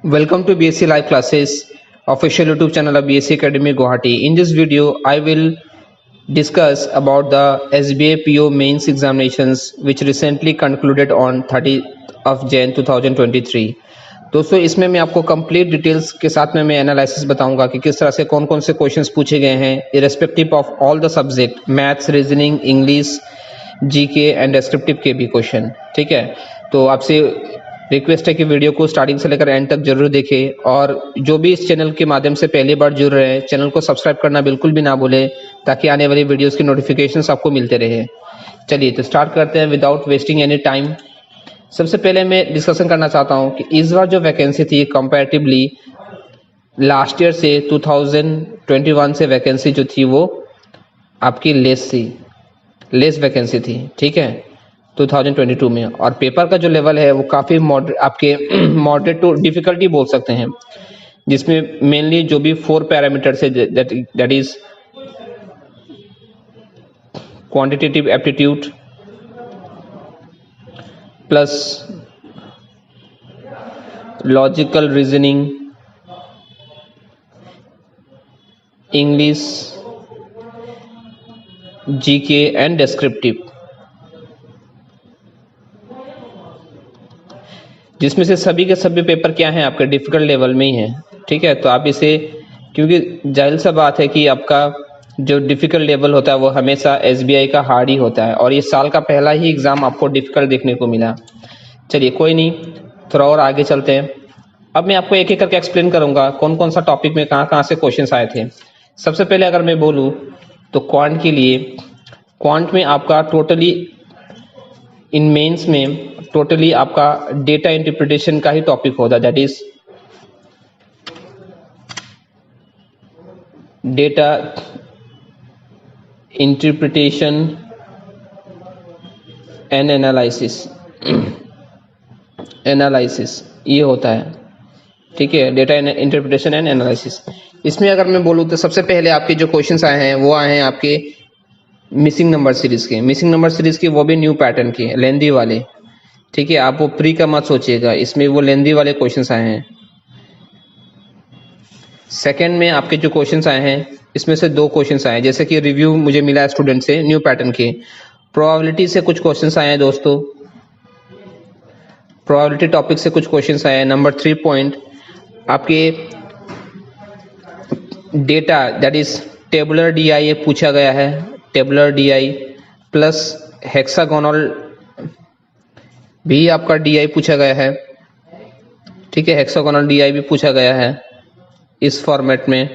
Welcome to BSc Live Classes, official YouTube channel of BSc Academy Guwahati. In this video, I will discuss about the SBA PO mains examinations which recently concluded on 30th of Jan 2023. दोस्तों इसमें मैं आपको complete details के साथ में मैं analysis बताऊंगा कि किस तरह से कौन कौन से क्वेश्चंस पूछे गए हैं irrespective of all the subject, maths, reasoning, English, GK and descriptive के भी क्वेश्चन। ठीक है, तो आपसे रिक्वेस्ट है कि वीडियो को स्टार्टिंग से लेकर एंड तक जरूर देखें और जो भी इस चैनल के माध्यम से पहली बार जुड़ रहे हैं चैनल को सब्सक्राइब करना बिल्कुल भी ना भूलें ताकि आने वाली वीडियोस की नोटिफिकेशंस आपको मिलते रहे। चलिए तो स्टार्ट करते हैं विदाउट वेस्टिंग एनी टाइम। सबसे पहले मैं डिस्कशन करना चाहता हूं कि इस बार जो वैकेंसी थी कंपैरेटिवली लास्ट ईयर से 2021 से वैकेंसी जो थी वो आपकी लेस वैकेंसी थी। ठीक है, 2022 में, और पेपर का जो लेवल है वो काफ़ी आपके मॉडरेट टू डिफिकल्टी बोल सकते हैं, जिसमें मेनली जो भी 4 पैरामीटर्स है that is quantitative aptitude plus logical reasoning, English, GK and descriptive, जिसमें से सभी के सभी पेपर क्या हैं आपके डिफिकल्ट लेवल में ही हैं। ठीक है, तो आप इसे, क्योंकि जाहिर सा बात है कि आपका जो डिफिकल्ट लेवल होता है वो हमेशा एसबीआई का हार्ड ही होता है और ये साल का पहला ही एग्जाम आपको डिफिकल्ट देखने को मिला। चलिए कोई नहीं, थोड़ा और आगे चलते हैं। अब मैं आपको एक एक करके एक्सप्लेन करूंगा कौन कौन सा टॉपिक में कहाँ से क्वेश्चन आए थे। सबसे पहले अगर मैं बोलूँ तो क्वांट के लिए, क्वांट में आपका टोटली इन मेंस में टोटली आपका डेटा इंटरप्रिटेशन का ही टॉपिक होता है, that is data interpretation and analysis ये होता है। ठीक है, डेटा इंटरप्रिटेशन एंड एनालिसिस। इसमें अगर मैं बोलूँ तो सबसे पहले आपके जो क्वेश्चंस आए हैं वो आए हैं आपके मिसिंग नंबर सीरीज के। मिसिंग नंबर सीरीज के वो भी न्यू पैटर्न के लेंदी वाले। ठीक है, आप वो प्री का मत सोचिएगा, इसमें वो लेंदी वाले क्वेश्चंस आए हैं। सेकंड में आपके जो क्वेश्चंस आए हैं इसमें से 2 क्वेश्चंस आए हैं, जैसे कि रिव्यू मुझे मिला है स्टूडेंट से न्यू पैटर्न के। प्रोबेबिलिटी से कुछ क्वेश्चंस आए हैं दोस्तों, प्रोबेबिलिटी टॉपिक से कुछ क्वेश्चंस आए हैं। नंबर 3 पॉइंट आपके data that is tabular DI पूछा गया है, टेबुलर डीआई प्लस हेक्सागोनल भी आपका डीआई पूछा गया है। ठीक है, हेक्सागोनल डीआई भी पूछा गया है इस फॉर्मेट में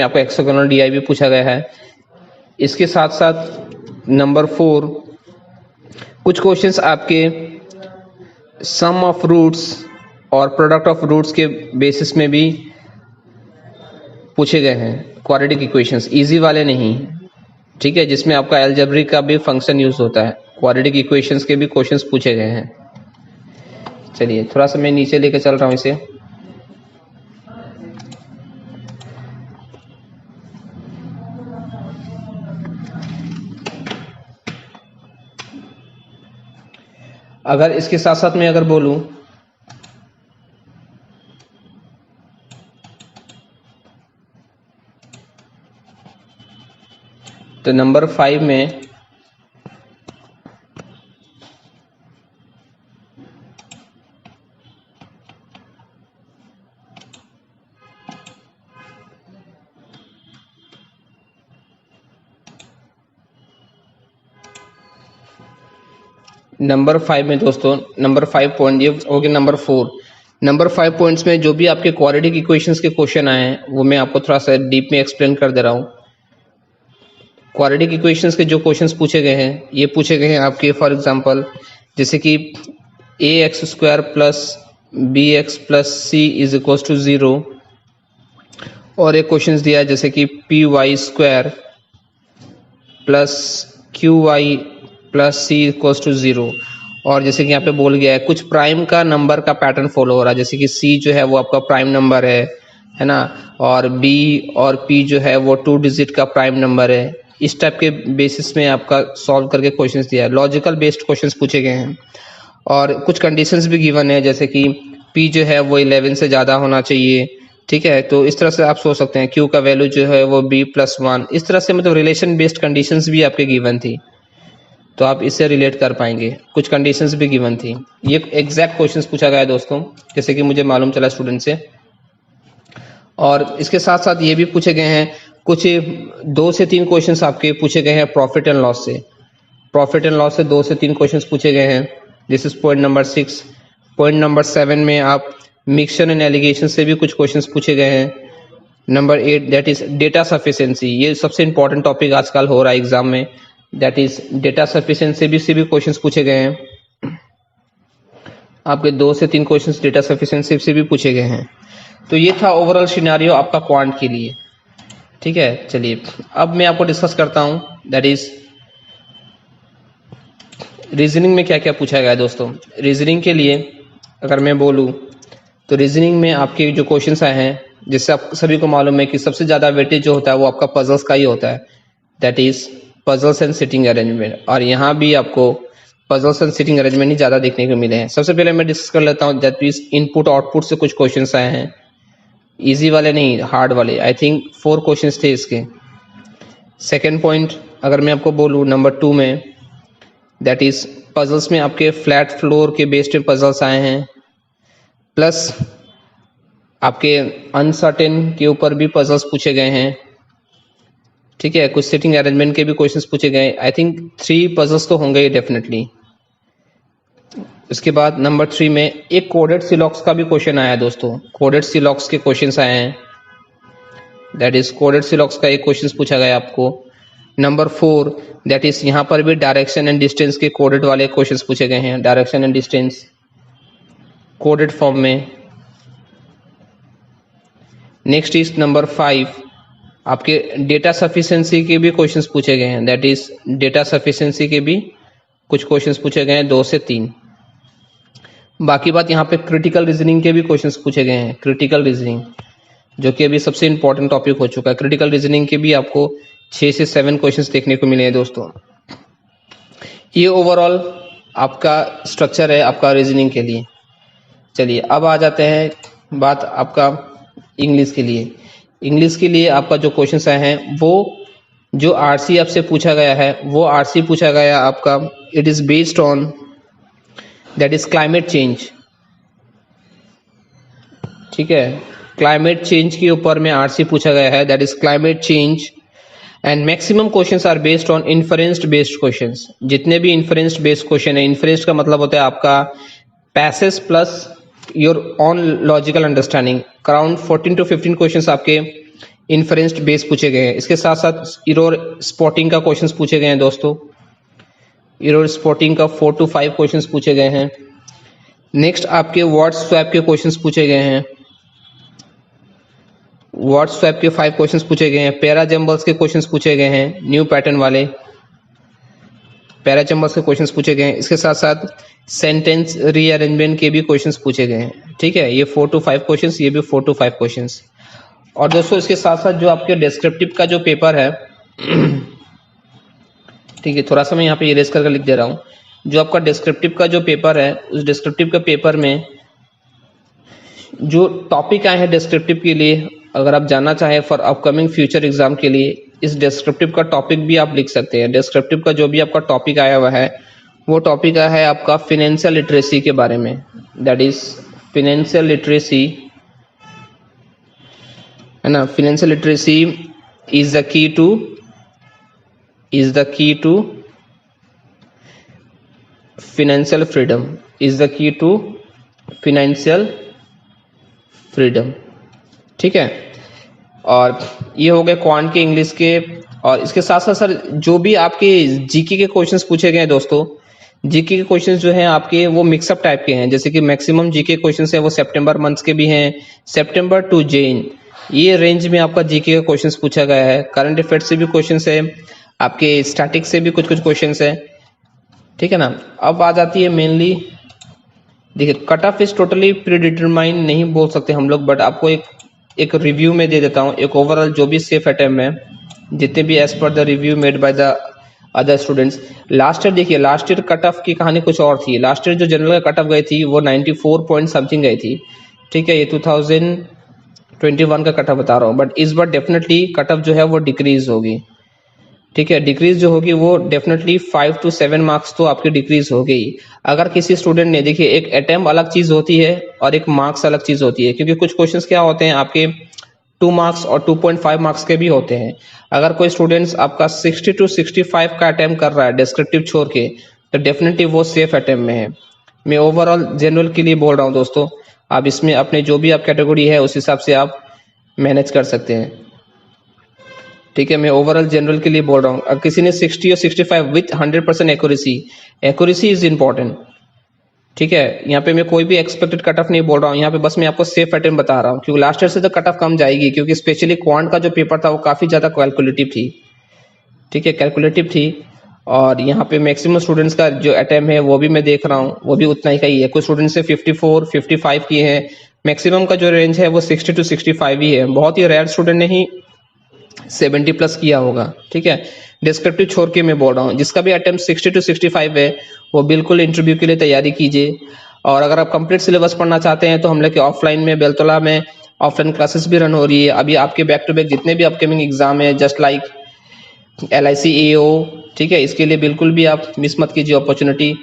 आपको हेक्सागोनल डीआई भी पूछा गया है। इसके साथ साथ नंबर 4 कुछ क्वेश्चंस आपके सम ऑफ रूट्स और प्रोडक्ट ऑफ रूट्स के बेसिस में भी पूछे गए हैं, क्वाड्रेटिक इक्वेशंस, इजी वाले नहीं। ठीक है, जिसमें आपका अलजेब्रिक का भी फंक्शन यूज होता है, क्वाड्रेटिक इक्वेशंस के भी क्वेश्चंस पूछे गए हैं। चलिए थोड़ा सा मैं नीचे लेकर चल रहा हूं इसे। अगर इसके साथ साथ मैं अगर बोलूं तो नंबर 5 में नंबर 5 में दोस्तों, नंबर 5 पॉइंट ये हो गया। नंबर 5 पॉइंट्स में जो भी आपके क्वाड्रेटिक इक्वेशंस के क्वेश्चन आए हैं वो मैं आपको थोड़ा सा डीप में एक्सप्लेन कर दे रहा हूँ। क्वाड्रेटिक इक्वेशंस के जो क्वेश्चंस पूछे गए हैं ये पूछे गए हैं आपके, फॉर एग्जांपल जैसे कि ax² plus bx plus c is equal to 0, और एक क्वेश्चन दिया है जैसे कि py² plus qy plus C equal to 0, और जैसे कि यहाँ पे बोल गया है कुछ प्राइम का नंबर का पैटर्न फॉलो हो रहा है, जैसे कि सी जो है वो आपका प्राइम नंबर है ना, और बी और पी जो है वो 2 डिजिट का प्राइम नंबर है। इस टाइप के बेसिस में आपका सॉल्व करके क्वेश्चंस दिया है, लॉजिकल बेस्ड क्वेश्चंस पूछे गए हैं। और कुछ कंडीशंस भी गिवन है, जैसे कि P जो है वो 11 से ज़्यादा होना चाहिए, ठीक है। तो इस तरह से आप सोच सकते हैं Q का वैल्यू जो है वो B+1, इस तरह से मतलब रिलेशन बेस्ड कंडीशंस भी आपके गिवन थी, तो आप इससे रिलेट कर पाएंगे। कुछ कंडीशंस भी गिवन थी। ये एग्जैक्ट क्वेश्चंस पूछा गया है दोस्तों, जैसे कि मुझे मालूम चला स्टूडेंट से। और इसके साथ साथ ये भी पूछे गए हैं, कुछ 2 से 3 क्वेश्चंस आपके पूछे गए हैं प्रॉफिट एंड लॉस से। प्रॉफिट एंड लॉस से 2 से 3 क्वेश्चंस पूछे गए हैं। This is point number 6। Point number 7 में आप मिक्सचर एंड एलिगेशन से भी कुछ क्वेश्चंस पूछे गए हैं। Number 8 that is data sufficiency, ये सबसे इंपॉर्टेंट टॉपिक आजकल हो रहा है एग्जाम में, दैट इज डेटा सफिशिएंसी से भी क्वेश्चंस पूछे गए हैं। आपके 2 से 3 क्वेश्चंस डेटा सफिशिएंसी से भी पूछे गए हैं। तो ये था ओवरऑल सिनेरियो आपका क्वांट के लिए, ठीक है। चलिए अब मैं आपको डिस्कस करता हूं, दैट इज रीजनिंग में क्या क्या पूछा गया है दोस्तों। रीजनिंग के लिए अगर मैं बोलूं तो रीजनिंग में आपके जो क्वेश्चंस आए हैं, जिससे आप सभी को मालूम है कि सबसे ज़्यादा वेटेज जो होता है वो आपका पजल्स का ही होता है, that is puzzles and sitting arrangement. और यहाँ भी आपको पजल्स एंड सिटिंग अरेंजमेंट ही ज़्यादा देखने को मिले हैं। सबसे पहले मैं डिस्कस कर लेता हूँ, दैट इज इनपुट आउटपुट से कुछ क्वेश्चंस आए हैं, इजी वाले नहीं, हार्ड वाले। आई थिंक 4 क्वेश्चंस थे इसके। सेकेंड पॉइंट अगर मैं आपको बोलूँ नंबर 2 में, दैट इज पजल्स में आपके फ्लैट फ्लोर के बेस्ड में पजल्स आए हैं, प्लस आपके अनसर्टेन के ऊपर भी पजल्स पूछे गए हैं, ठीक है। कुछ सिटिंग अरेंजमेंट के भी क्वेश्चंस पूछे गए। आई थिंक 3 पजल्स तो होंगे ही डेफिनेटली। उसके बाद नंबर 3 में एक कोडेड सिलॉक्स का भी क्वेश्चन आया है दोस्तों। कोडेड सिलॉक्स के क्वेश्चंस आए हैं, दैट इज कोडेड सिलॉक्स का एक क्वेश्चन पूछा गया आपको। नंबर 4 दैट इज यहाँ पर भी डायरेक्शन एंड डिस्टेंस के कोडेड वाले क्वेश्चंस पूछे गए हैं, direction and distance coded form में। नेक्स्ट इज नंबर 5 आपके डेटा सफिशिएंसी के भी क्वेश्चंस पूछे गए हैं, दैट इज डेटा सफिशिएंसी के भी कुछ क्वेश्चंस पूछे गए हैं, 2 से 3। बाकी बात यहाँ पे क्रिटिकल रीजनिंग के भी क्वेश्चंस पूछे गए हैं। क्रिटिकल रीजनिंग जो कि अभी सबसे इंपॉर्टेंट टॉपिक हो चुका है, क्रिटिकल रीजनिंग के भी आपको 6 से 7 क्वेश्चंस देखने को मिले हैं दोस्तों। ये ओवरऑल आपका स्ट्रक्चर है आपका रीजनिंग के लिए। चलिए अब आ जाते हैं बात आपका इंग्लिश के लिए। इंग्लिश के लिए आपका जो क्वेश्चंस आए हैं, वो जो आरसी आपसे पूछा गया है, वो आरसी पूछा गया आपका, it is based on that is climate change, ठीक है। क्लाइमेट चेंज के ऊपर में आरसी पूछा गया है, that is climate change. And maximum questions are based on inferenced based questions. जितने भी इन्फरेंस्ड बेस्ड क्वेश्चन है, इन्फरेंस्ड का मतलब होता है आपका passage plus your on logical understanding. Around 14 to 15 questions आपके इन्फरेंस्ड बेस पूछे गए हैं। इसके साथ साथ इरोर स्पॉटिंग का क्वेश्चंस पूछे गए हैं दोस्तों। इरोर स्पॉटिंग का 4 to 5 क्वेश्चंस पूछे गए हैं। नेक्स्ट आपके वर्ड स्वैप के क्वेश्चंस पूछे गए हैं। वर्ड स्वैप के 5 क्वेश्चंस पूछे गए हैं। पैरा जंबल्स के क्वेश्चंस पूछे गए हैं, न्यू पैटर्न वाले पैरा जंबल्स के क्वेश्चंस पूछे गए हैं। इसके साथ साथ सेंटेंस रीअरेंजमेंट के भी क्वेश्चंस पूछे गए हैं, ठीक है। ये 4 to 5 क्वेश्चंस, ये भी 4 to 5 क्वेश्चंस। और दोस्तों इसके साथ साथ जो आपके डिस्क्रिप्टिव का जो पेपर है ठीक है, थोड़ा सा मैं यहाँ पे इरेज करके लिख दे रहा हूँ। जो आपका डिस्क्रिप्टिव का जो पेपर है, उस डिस्क्रिप्टिव का पेपर में जो टॉपिक आए हैं डिस्क्रिप्टिव के लिए, अगर आप जानना चाहें फॉर अपकमिंग फ्यूचर एग्जाम के लिए, इस डिस्क्रिप्टिव का टॉपिक भी आप लिख सकते हैं। डिस्क्रिप्टिव का जो भी आपका टॉपिक आया हुआ है, वो टॉपिक आया है आपका फिनेंशियल लिटरेसी के बारे में, दैट इज फिनेंशियल लिटरेसी, है ना। Financial literacy is the key to financial freedom, is the key to financial freedom, ठीक है। और ये हो गए क्वांट के इंग्लिश के। और इसके साथ साथ सर जो भी आपके जीके के क्वेश्चंस पूछे गए हैं दोस्तों, जीके के क्वेश्चंस जो हैं आपके वो मिक्सअप टाइप के हैं। जैसे कि मैक्सिमम जीके क्वेश्चंस है वो सितंबर मंथ्स के भी हैं, सितंबर टू जून, ये रेंज में आपका जीके का क्वेश्चंस पूछा गया है। करंट अफेयर्स से भी क्वेश्चंस है, आपके स्टैटिक से भी कुछ कुछ क्वेश्चंस है, ठीक है ना। अब आ जाती है मेनली, देखिए कट ऑफ इज टोटली प्रीडिटरमाइन नहीं बोल सकते हम लोग, बट आपको एक रिव्यू में दे देता हूँ, एक ओवरऑल जो भी सेफ अटेम्प्ट है, जितने भी as per the review made by the other students. Last year देखिए, लास्ट ईयर कट ऑफ की कहानी कुछ और थी। लास्ट ईयर जो जनरल का कट ऑफ गई थी वो 94 पॉइंट समथिंग गई थी, ठीक है। ये 2021 का कट ऑफ बता रहा हूँ, बट इस बार डेफिनेटली कट ऑफ जो है वो डिक्रीज होगी, ठीक है। डिक्रीज जो होगी वो डेफिनेटली 5 to 7 मार्क्स तो आपकी डिक्रीज हो गई। अगर किसी स्टूडेंट ने, देखिए एक अटेम्प्ट अलग चीज होती है और एक मार्क्स अलग चीज होती है, क्योंकि कुछ क्वेश्चंस क्या होते हैं आपके 2 मार्क्स और 2.5 मार्क्स के भी होते हैं। अगर कोई स्टूडेंट्स आपका 60 to 65 का अटेम्प्ट कर रहा है डिस्क्रिप्टिव छोड़ के, तो डेफिनेटली वो सेफ अटेम्प्ट में है। मैं ओवरऑल जनरल के लिए बोल रहा हूँ दोस्तों, आप इसमें अपने जो भी आप कैटेगरी है उस हिसाब से आप मैनेज कर सकते हैं, ठीक है। मैं ओवरऑल जनरल के लिए बोल रहा हूँ। अगर किसी ने 60 और 65 विथ 100% एक्यूरेसी इज इंपॉर्टेंट, ठीक है। यहाँ पे मैं कोई भी एक्सपेक्टेड कट ऑफ नहीं बोल रहा हूँ, यहाँ पे बस मैं आपको सेफ अटेम्प्ट बता रहा हूँ, क्योंकि लास्ट ईयर से तो कट ऑफ कम जाएगी, क्योंकि स्पेशली क्वांट का जो पेपर था वो काफी ज्यादा कैलकुलेटिव थी, ठीक है, कैलकुलेटिव थी। और यहाँ पे मैक्सिमम स्टूडेंट्स का जो अटेम्प्ट है वो भी मैं देख रहा हूँ, वो भी उतना ही का ही है। कुछ स्टूडेंट्स से 54, 55 किए हैं। मैक्सिमम का जो रेंज है वो 60 to 65 ही है। बहुत ही रेयर स्टूडेंट ने ही 70 प्लस किया होगा, ठीक है। डिस्क्रिप्टिव छोड़ के मैं बोल रहा हूँ, जिसका भी अटेम्प्ट 60 to 65 है वो बिल्कुल इंटरव्यू के लिए तैयारी कीजिए। और अगर आप कंप्लीट सिलेबस पढ़ना चाहते हैं तो हम लोग के ऑफलाइन में बेलतला में ऑफलाइन क्लासेस भी रन हो रही है। अभी आपके बैक टू बैक जितने भी अपकमिंग एग्जाम है, जस्ट लाइक LIC AO, ठीक है, इसके लिए बिल्कुल भी आप मिस मत कीजिए अपॉर्चुनिटी।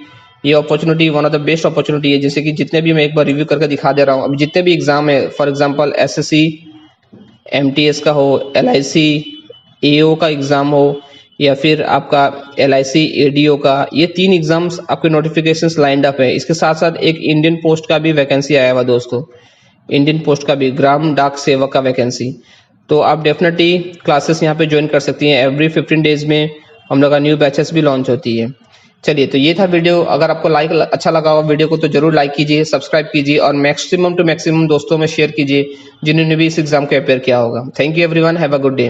ये opportunity one of the best opportunity है, जैसे कि जितने भी मैं एक बार रिव्यू करके दिखा दे रहा हूँ। अभी जितने भी एग्जाम है, फॉर एग्जांपल SSC MTS का हो, LIC AO का एग्जाम हो, या फिर आपका LIC ADO का, ये 3 एग्जाम्स आपके नोटिफिकेशंस लाइंड अप है। इसके साथ साथ एक इंडियन पोस्ट का भी वैकेंसी आया हुआ दोस्तों, इंडियन पोस्ट का भी ग्राम डाक सेवक का वैकेंसी। तो आप डेफिनेटली क्लासेस यहाँ पे ज्वाइन कर सकती हैं। एवरी 15 डेज में हम लोग का न्यू बैचेस भी लॉन्च होती है। चलिए, तो ये था वीडियो। अगर आपको अच्छा लगा हो वीडियो को तो जरूर लाइक कीजिए, सब्सक्राइब कीजिए और मैक्सिमम टू मैक्सिमम दोस्तों में शेयर कीजिए जिन्होंने भी इस एग्जाम को अपेयर किया होगा। Thank you everyone, have a good day.